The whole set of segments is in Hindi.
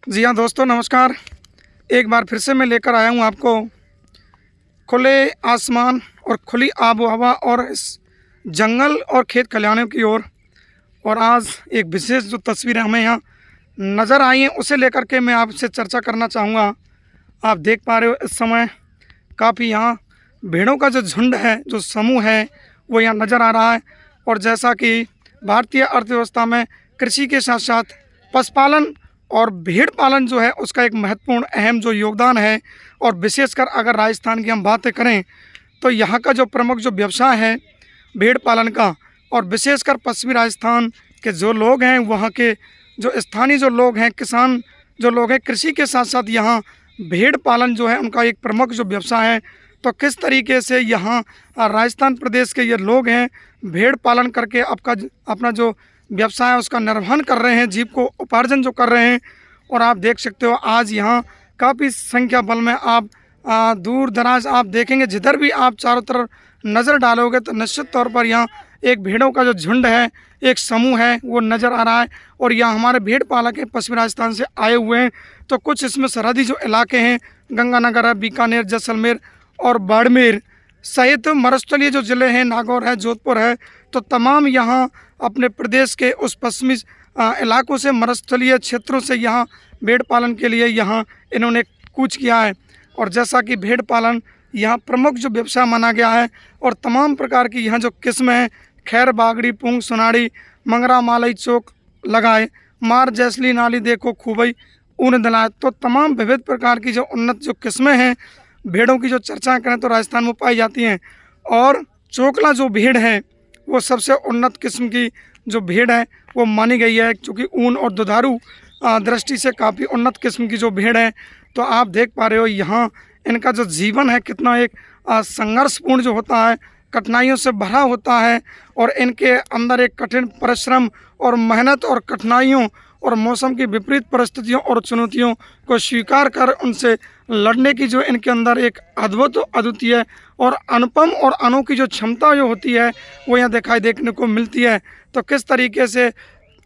जी हाँ दोस्तों, नमस्कार। एक बार फिर से मैं लेकर आया हूँ आपको खुले आसमान और खुली आबो हवा और इस जंगल और खेत खलिहानों की ओर। और आज एक विशेष जो तस्वीरें हमें यहाँ नज़र आई हैं उसे लेकर के मैं आपसे चर्चा करना चाहूँगा। आप देख पा रहे हो इस समय काफ़ी यहाँ भेड़ों का जो झुंड है, जो समूह है, वो यहाँ नज़र आ रहा है। और जैसा कि भारतीय अर्थव्यवस्था में कृषि के साथ साथ पशुपालन और भेड़ पालन जो है उसका एक महत्वपूर्ण अहम जो योगदान है। और विशेषकर अगर राजस्थान की हम बातें करें तो यहाँ का जो प्रमुख जो व्यवसाय है भेड़ पालन का, और विशेषकर पश्चिमी राजस्थान के जो लोग हैं, वहाँ के जो स्थानीय जो लोग हैं, किसान जो लोग हैं, कृषि के साथ साथ यहाँ भेड़ पालन जो है उनका एक प्रमुख जो व्यवसाय है। तो किस तरीके से यहाँ राजस्थान प्रदेश के ये लोग हैं भेड़ पालन करके अपना जो व्यवसाय है उसका निर्वहन कर रहे हैं, जीव को उपार्जन जो कर रहे हैं। और आप देख सकते हो आज यहाँ काफ़ी संख्या बल में आप दूर दराज आप देखेंगे, जिधर भी आप चारों तरफ नज़र डालोगे तो निश्चित तौर पर यहाँ एक भेड़ों का जो झुंड है, एक समूह है, वो नज़र आ रहा है। और यहाँ हमारे भेड़ पालक हैं पश्चिमी राजस्थान से आए हुए हैं। तो कुछ इसमें सरहदी जो इलाके हैं, गंगानगर है, बीकानेर, जैसलमेर और बाड़मेर सहित मरुस्थलीय जो ज़िले हैं, नागौर है, जोधपुर है, तो तमाम यहाँ अपने प्रदेश के उस पश्चिमी इलाकों से, मरुस्थलीय क्षेत्रों से यहाँ भेड़ पालन के लिए यहाँ इन्होंने कूच किया है। और जैसा कि भेड़ पालन यहाँ प्रमुख जो व्यवसाय माना गया है, और तमाम प्रकार की यहाँ जो किस्में हैं, खैर बागड़ी, पूंग, सोनाड़ी, मंगरा, मालई, चोक लगाए, मार, जैसली, नाली देखो, खूबई, ऊन दिलाए, तो तमाम विविध प्रकार की जो उन्नत जो किस्में हैं भेड़ों की जो चर्चा करें तो राजस्थान में पाई जाती हैं। और चोकला जो भेड़ है वो सबसे उन्नत किस्म की जो भेड़ है वो मानी गई है, क्योंकि ऊन और दुधारू दृष्टि से काफ़ी उन्नत किस्म की जो भेड़ है। तो आप देख पा रहे हो यहाँ इनका जो जीवन है कितना एक संघर्षपूर्ण जो होता है, कठिनाइयों से भरा होता है। और इनके अंदर एक कठिन परिश्रम और मेहनत और कठिनाइयों और मौसम की विपरीत परिस्थितियों और चुनौतियों को स्वीकार कर उनसे लड़ने की जो इनके अंदर एक अद्वितीय और अनुपम और अनोखी जो क्षमता जो होती है वो यहाँ दिखाई देखने को मिलती है। तो किस तरीके से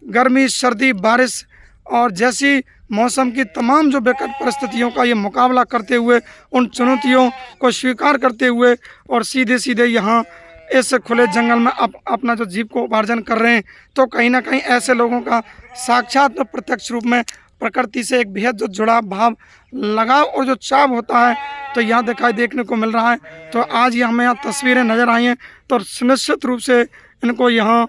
गर्मी, सर्दी, बारिश और जैसी मौसम की तमाम जो विकट परिस्थितियों का ये मुकाबला करते हुए, उन चुनौतियों को स्वीकार करते हुए और सीधे सीधे यहाँ इस खुले जंगल में अपना जो जीव को उपार्जन कर रहे हैं। तो कहीं ना कहीं ऐसे लोगों का साक्षात और प्रत्यक्ष रूप में प्रकृति से एक बेहद जो जुड़ाव भाव, लगाव और जो चाव होता है तो यहाँ दिखाई देखने को मिल रहा है। तो आज ये हमें यहाँ तस्वीरें नज़र आई हैं, तो सुनिश्चित रूप से इनको यहाँ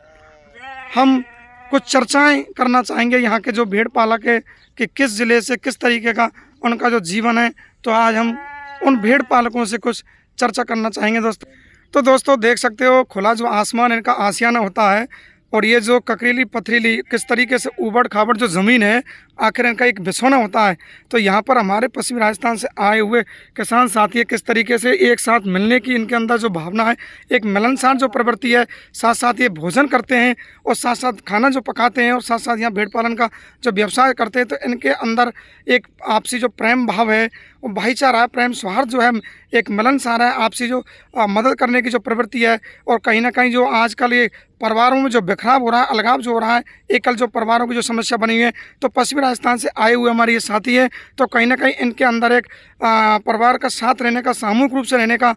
हम कुछ चर्चाएं करना चाहेंगे यहाँ के जो भेड़ पालक है कि किस ज़िले से, किस तरीके का उनका जो जीवन है। तो आज हम उन भेड़ पालकों से कुछ चर्चा करना चाहेंगे दोस्तों। तो दोस्तों देख सकते हो खुला जो आसमान इनका आशियाना होता है, और ये जो ककरीली पथरीली किस तरीके से ऊबड़ खाबड़ जो ज़मीन है आखिर इनका एक बिछौना होता है। तो यहाँ पर हमारे पश्चिमी राजस्थान से आए हुए किसान साथी किस तरीके से एक साथ मिलने की इनके अंदर जो भावना है, एक मिलनसार जो प्रवृत्ति है, साथ साथ ये भोजन करते हैं और साथ साथ खाना जो पकाते हैं और साथ साथ यहाँ भेड़ पालन का जो व्यवसाय करते हैं। तो इनके अंदर एक आपसी जो प्रेम भाव है, वो भाईचारा है, प्रेम सौहार्द जो है, एक मिलनसार है, आपसी जो मदद करने की जो प्रवृत्ति है। और कहीं ना कहीं जो आजकल ये परिवारों में जो बिखराव हो रहा है, अलगाव जो हो रहा है, एकल जो परिवारों की जो समस्या बनी हुई है, तो पश्चिमी राजस्थान से आए हुए हमारे ये साथी हैं। तो कहीं ना कहीं इनके अंदर एक परिवार का साथ रहने का, सामूहिक रूप से रहने का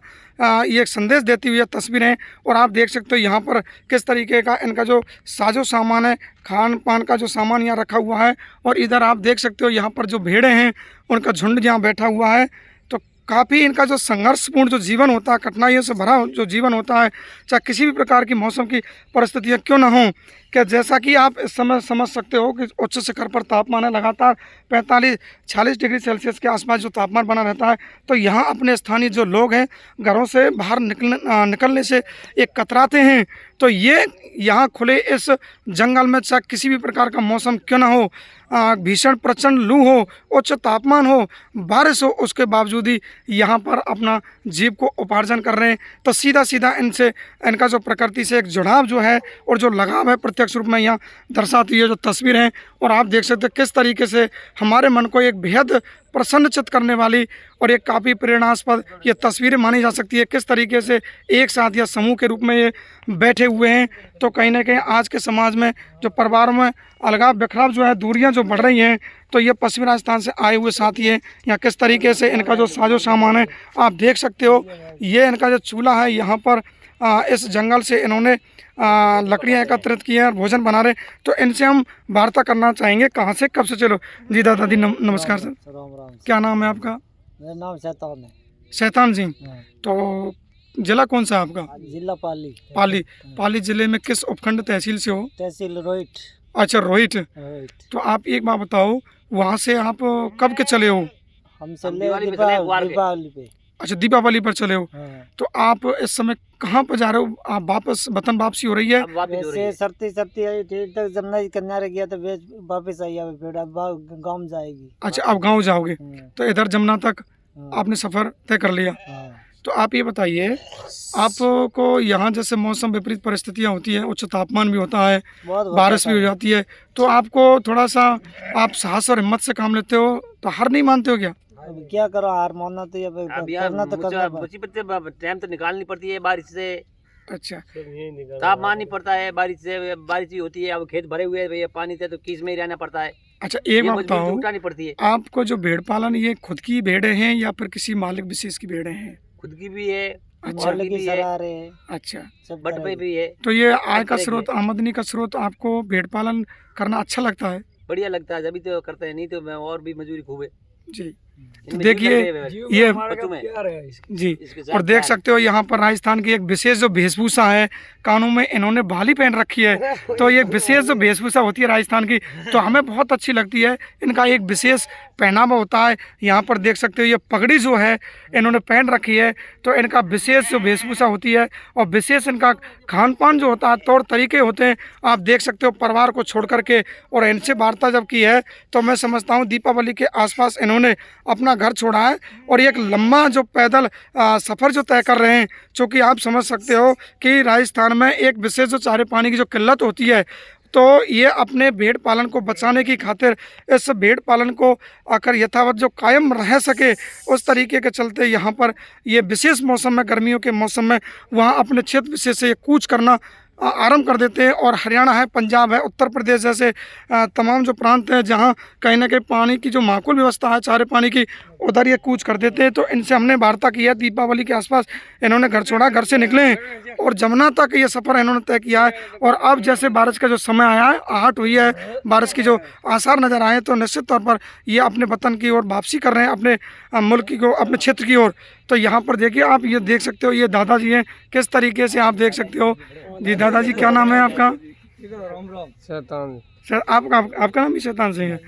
ये एक संदेश देती हुई तस्वीरें। और आप देख सकते हो यहाँ पर किस तरीके का इनका जो साजो सामान है, खान पान का जो सामान यहाँ रखा हुआ है। और इधर आप देख सकते हो यहाँ पर जो भेड़ें हैं उनका झुंड यहाँ बैठा हुआ है। तो काफ़ी इनका जो संघर्षपूर्ण जो जीवन होता है, कठिनाइयों से भरा जो जीवन होता है, चाहे किसी भी प्रकार की मौसम की परिस्थितियाँ क्यों ना हों, कि जैसा कि आप इस समय समझ सकते हो कि उच्च शिखर पर तापमान है, लगातार 45-46 डिग्री सेल्सियस के आसपास जो तापमान बना रहता है। तो यहाँ अपने स्थानीय जो लोग हैं घरों से बाहर निकलने से एक कतराते हैं। तो ये यहाँ खुले इस जंगल में चाहे किसी भी प्रकार का मौसम क्यों ना हो, भीषण प्रचंड लू हो, उच्च तापमान हो, बारिश हो, उसके बावजूद ही यहाँ पर अपना जीव को उपार्जन कर रहे हैं। तो सीधा सीधा इनसे इनका जो प्रकृति से एक जुड़ाव जो है और जो लगाव है प्रत्यक्ष रूप में यहाँ दर्शाती है जो तस्वीर हैं। और आप देख सकते हैं किस तरीके से हमारे मन को एक बेहद प्रसन्नचित्त करने वाली और एक काफ़ी प्रेरणास्पद ये तस्वीरें मानी जा सकती है। किस तरीके से एक साथ या समूह के रूप में ये बैठे हुए हैं, तो कहीं ना कहीं आज के समाज में जो परिवारों में अलगाव बिखराव जो है, दूरियां जो बढ़ रही हैं, तो ये पश्चिमी राजस्थान से आए हुए साथी हैं। या किस तरीके से इनका जो साजो सामान है आप देख सकते हो। ये इनका जो चूल्हा है, यहाँ पर इस जंगल से इन्होंने लकड़ियाँ एकत्रित की हैं और भोजन बना रहे। तो इनसे हम वार्ता करना चाहेंगे, कहाँ से कब से। चलो जी दादा जी नमस्कार सर। राम राम। क्या नाम है आपका? मेरा नाम शैतान है। शैतान जी। हाँ। तो जिला कौन सा है आपका? जिला पाली। पाली। पाली जिले में किस उपखंड तहसील से हो? तहसील रोहित। अच्छा रोहित। रोहित। तो आप एक बात बताओ, वहाँ से आप कब के चले हो? हम चले दीपावली पे। अच्छा दीपावली पर चले हो। हाँ। तो आप इस समय कहाँ पर जा रहे हो? आप वापस वतन वापसी हो रही है? वैसे सरती आई थी तक जमुना जी किनारे गया तो वापस आई, अब फिर अब गाँव में जाएगी। अच्छा आप गाँव जाओगे, हाँ। तो इधर जमुना तक हाँ। आपने सफ़र तय कर लिया। हाँ। तो आप ये बताइए, आपको यहाँ जैसे मौसम विपरीत परिस्थितियाँ होती हैं, उच्च तापमान भी होता है, बहुत बारिश भी हो जाती है, तो आपको थोड़ा सा आप साहस और हिम्मत से काम लेते हो, तो हार नहीं मानते हो क्या? अब क्या करो, हार मानना तो ये करना तो करना पड़ता। टाइम तो निकालनी पड़ती है बारिश से। अच्छा तापमान नहीं पड़ता है बारिश से, बारिश ही होती है। अब खेत भरे हुए हैं पानी से, तो कीस में ही रहना पड़ता है। अच्छा एक बात मजबूरी बताओ, उठानी पड़ती है। आपको जो भेड़ पालन, ये खुद की भेड़ें हैं या फिर किसी मालिक विशेष की भेड़ें हैं? खुद की भी है, अच्छा। और की भी है, अच्छा, सब बट पे भी है। तो ये आय का तरह की स्रोत, आमदनी का स्रोत आपको भेड़ पालन करना अच्छा लगता है? बढ़िया लगता है, जब तो करते हैं, नहीं तो मैं और भी मजदूरी खूब है। जी। तो इनमें देखिए जीव लगते हैं ये बच्चों में। जी, इसके साथ और देख प्यार है। सकते हो यहाँ पर राजस्थान की एक विशेष जो वेशभूषा है, कानों में इन्होंने बाली पहन रखी है। तो ये विशेष जो वेशभूषा होती है राजस्थान की, तो हमें बहुत अच्छी लगती है। इनका एक विशेष पहनावा होता है। यहाँ पर देख सकते हो ये पगड़ी जो है इन्होंने पहन रखी है। तो इनका विशेष जो वेशभूषा होती है और विशेष इनका खान पान जो होता है, तौर तरीके होते हैं, आप देख सकते हो। परिवार को छोड़ करके और इनसे वार्ता जब की है, तो मैं समझता हूँ दीपावली के आसपास इन्होंने अपना घर छोड़ा है और एक लंबा जो पैदल सफ़र जो तय कर रहे हैं। चूँकि आप समझ सकते हो कि राजस्थान में एक विशेष जो चारे पानी की जो किल्लत होती है, तो ये अपने भेड़ पालन को बचाने की खातिर इस भेड़ पालन को आकर यथावत जो कायम रह सके, उस तरीके के चलते यहाँ पर ये विशेष मौसम में, गर्मियों के मौसम में, वहाँ अपने क्षेत्र विशेष से ये कूच करना आरंभ कर देते हैं। और हरियाणा है, पंजाब है, उत्तर प्रदेश जैसे तमाम जो प्रांत हैं जहाँ कहीं ना कहीं पानी की जो माकूल व्यवस्था है चारे पानी की, उधर ये कूच कर देते हैं। तो इनसे हमने वार्ता की है। दीपावली के आसपास इन्होंने घर छोड़ा, घर से निकले हैं और जमुना तक ये सफ़र इन्होंने तय किया है। और अब जैसे बारिश का जो समय आया है, आहट हुई है, बारिश की जो आसार नज़र आए, तो निश्चित तौर पर ये अपने वतन की ओर वापसी कर रहे हैं, अपने मुल्क की को, अपने क्षेत्र की ओर। तो यहाँ पर देखिए, आप ये देख सकते हो, ये दादाजी हैं, किस तरीके से आप देख सकते हो। जी दादाजी, क्या नाम है आपका? शैतान। सर आपका नाम भी शैतान सिंह है?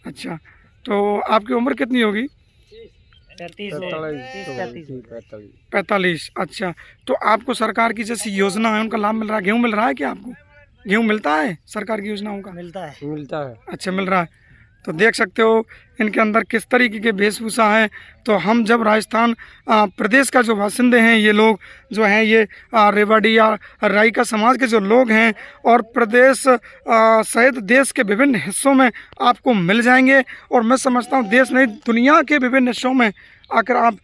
अच्छा, तो आपकी उम्र कितनी होगी? 45। अच्छा, तो आपको सरकार की जैसी योजना है उनका लाभ मिल रहा है? गेहूँ मिल रहा है क्या आपको? गेहूँ मिलता है सरकार की योजनाओं का? मिलता है। अच्छा, मिल रहा है। तो देख सकते हो इनके अंदर किस तरीके के वेशभूषा है। तो हम जब राजस्थान प्रदेश का जो बासिंदे हैं, ये लोग जो हैं, ये रेवाड़ी या राइका समाज के जो लोग हैं, और प्रदेश सहित देश के विभिन्न हिस्सों में आपको मिल जाएंगे। और मैं समझता हूँ देश नहीं, दुनिया के विभिन्न हिस्सों में आकर आप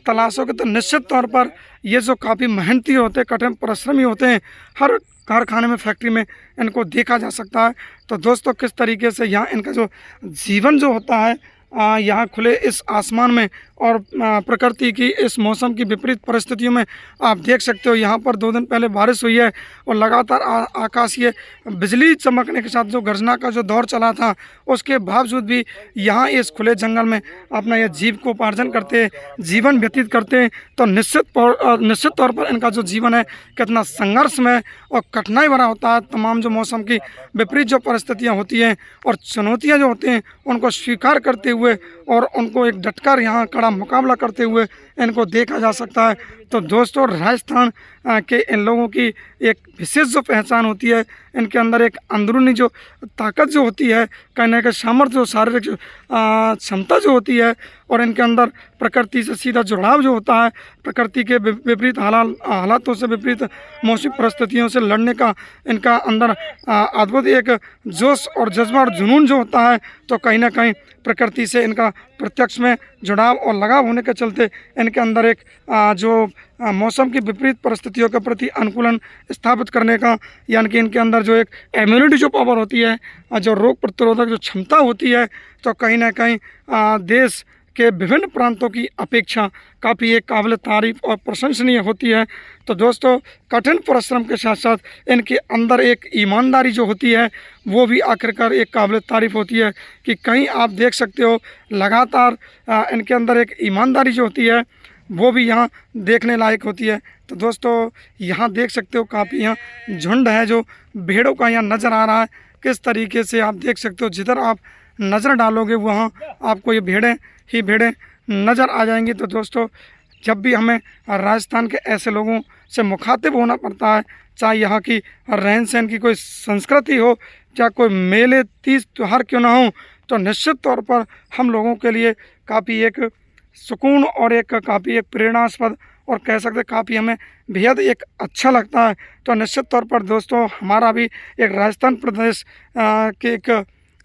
तलाशोगे तो निश्चित तौर पर ये जो काफ़ी मेहनती होते हैं, कठिन परिश्रमी होते हैं, हर कारखाने में, फैक्ट्री में इनको देखा जा सकता है। तो दोस्तों, किस तरीके से यहाँ इनका जो जीवन जो होता है यहाँ खुले इस आसमान में और प्रकृति की इस मौसम की विपरीत परिस्थितियों में, आप देख सकते हो। यहाँ पर 2 दिन पहले बारिश हुई है और लगातार आकाशीय बिजली चमकने के साथ जो गर्जना का जो दौर चला था, उसके बावजूद भी यहाँ इस खुले जंगल में अपना यह जीविकोपार्जन करते, जीवन व्यतीत करते हैं। तो निश्चित तौर पर इनका जो जीवन है कितना संघर्षमय और कठिनाई भरा होता है। तमाम जो मौसम की विपरीत जो परिस्थितियाँ होती हैं और चुनौतियाँ जो होती हैं, उनको स्वीकार करते हुए और उनको एक डटकर यहाँ कड़ा मुकाबला करते हुए इनको देखा जा सकता है। तो दोस्तों, राजस्थान के इन लोगों की एक विशेष जो पहचान होती है, इनके अंदर एक अंदरूनी जो ताकत जो होती है, कहने का सामर्थ्य, जो शारीरिक क्षमता जो होती है, और इनके अंदर प्रकृति से सीधा जुड़ाव जो होता है, प्रकृति के विपरीत हालातों से, विपरीत मौसमी परिस्थितियों से लड़ने का इनका अंदर अद्भुत एक जोश और जज्बा और जुनून जो होता है, तो कहीं ना कहीं प्रकृति से इनका प्रत्यक्ष में जुड़ाव और लगाव होने के चलते इनके अंदर एक जो मौसम की विपरीत परिस्थितियों के प्रति अनुकूलन स्थापित करने का, यानी कि इनके अंदर जो एक इम्यूनिटी जो पावर होती है, जो रोग प्रतिरोधक जो क्षमता होती है, तो कहीं ना कहीं देश के विभिन्न प्रांतों की अपेक्षा काफ़ी एक काबिल तारीफ़ और प्रशंसनीय होती है। तो दोस्तों, कठिन परिश्रम के साथ साथ इनके अंदर एक ईमानदारी जो होती है, वो भी आखिरकार एक काबिल तारीफ़ होती है कि कहीं आप देख सकते हो लगातार इनके अंदर एक ईमानदारी जो होती है, वो भी यहाँ देखने लायक होती है। तो दोस्तों, यहाँ देख सकते हो काफ़ी यहाँ झुंड है जो भेड़ों का यहाँ नज़र आ रहा है। किस तरीके से आप देख सकते हो, जिधर आप नज़र डालोगे वहाँ आपको ये भेड़ें ही भेड़ें नज़र आ जाएंगी। तो दोस्तों, जब भी हमें राजस्थान के ऐसे लोगों से मुखातिब होना पड़ता है, चाहे यहाँ की रहन सहन की कोई संस्कृति हो, चाहे कोई मेले तीज त्यौहार क्यों ना हो, तो निश्चित तौर पर हम लोगों के लिए काफ़ी एक सुकून और एक काफ़ी एक प्रेरणास्पद और कह सकते हैं काफ़ी हमें बेहद एक अच्छा लगता है। तो निश्चित तौर पर दोस्तों, हमारा भी एक राजस्थान प्रदेश के एक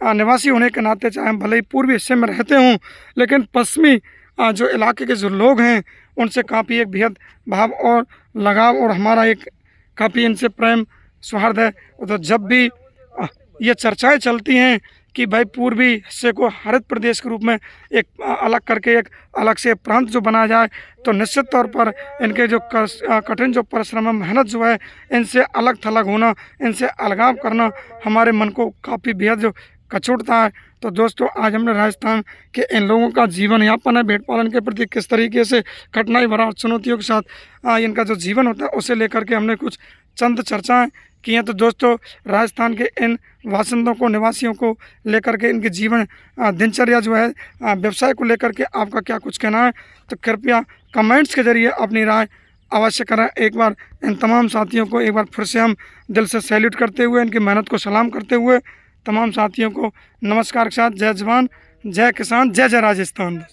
निवासी होने के नाते, चाहे हम भले ही पूर्वी हिस्से में रहते हों, लेकिन पश्चिमी जो इलाके के जो लोग हैं, उनसे काफ़ी एक बेहद भाव और लगाव और हमारा एक काफ़ी इनसे प्रेम सौहार्द है। तो जब भी ये चर्चाएं चलती हैं कि भाई पूर्वी हिस्से को हरित प्रदेश के रूप में एक अलग करके एक अलग से प्रांत जो बनाया जाए, तो निश्चित तौर पर इनके जो कठिन जो परिश्रम मेहनत जो है, इनसे अलग थलग होना, इनसे अलगाव करना हमारे मन को काफ़ी बेहद जो कचोटता है। तो दोस्तों, आज हमने राजस्थान के इन लोगों का जीवन यापन है, भेड़ पालन के प्रति किस तरीके से कठिनाई भरा चुनौतियों के साथ इनका जो जीवन होता है, उसे लेकर के हमने कुछ चंद चर्चाएं की हैं। तो दोस्तों, राजस्थान के इन वासिंदों को, निवासियों को लेकर के, इनके जीवन दिनचर्या जो है, व्यवसाय को लेकर के आपका क्या कुछ कहना है, तो कृपया कमेंट्स के ज़रिए अपनी राय अवश्य करें। एक बार इन तमाम साथियों को एक बार फिर से हम दिल से सैल्यूट करते हुए, इनकी मेहनत को सलाम करते हुए, तमाम साथियों को नमस्कार के साथ जय जवान, जय किसान, जय जय राजस्थान।